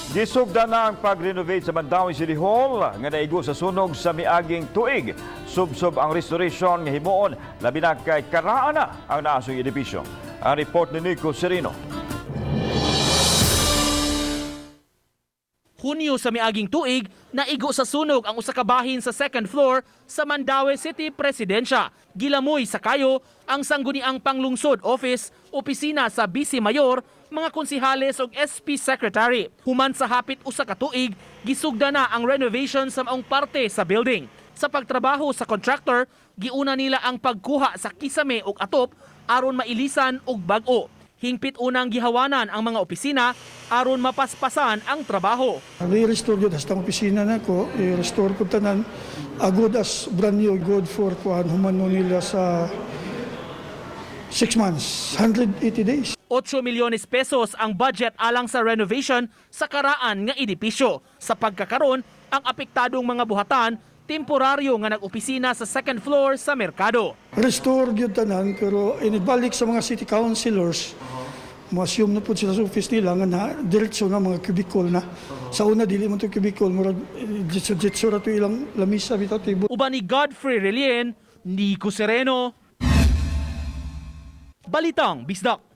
Gisugdan na ang pag-renovate sa Mandaue City Hall nga na-igo sa sunog sa miaging tuig. Subsob ang restoration nga himuon labi na kay karaan na ang naasong edifisyo. Ang report ni Nico Serino. Hunyo sa miaging tuig, naigo sa sunog ang usa ka bahin sa second floor sa Mandaue City Presidensya. Gilamoy sa kayo ang sangguniang panglungsod office, opisina sa Vice Mayor, mga konsihales ug SP Secretary. Human sa hapit usa ka tuig, gisugda na ang renovation sa maong parte sa building. Sa pagtrabaho sa contractor, giuna nila ang pagkuha sa kisame ug atop aron mailisan og bag-o. Hingpit unang gihawanan ang mga opisina aron mapaspasan ang trabaho. I-restore yun hasta ang opisina na ko, i-restore ko tanan, good as brand new, good for human nila sa 6 months, 180 days. 8 milyones pesos ang budget alang sa renovation sa karaan nga edifisyo. Sa pagkakaron, ang apektadong mga buhatan, temporaryo nga nag-opisina sa second floor sa merkado. Restore yun tanan, pero inibalik sa mga city councilors, ma-assume na po sila sa office nila nga na diretso na mga cubicle na. Sa una, dili mo ito cubicle, murag jitso na ito ilang lamisa, bitaw table. Uban ni Godfrey Relien, Nico Sereno, Balitang Bisdak.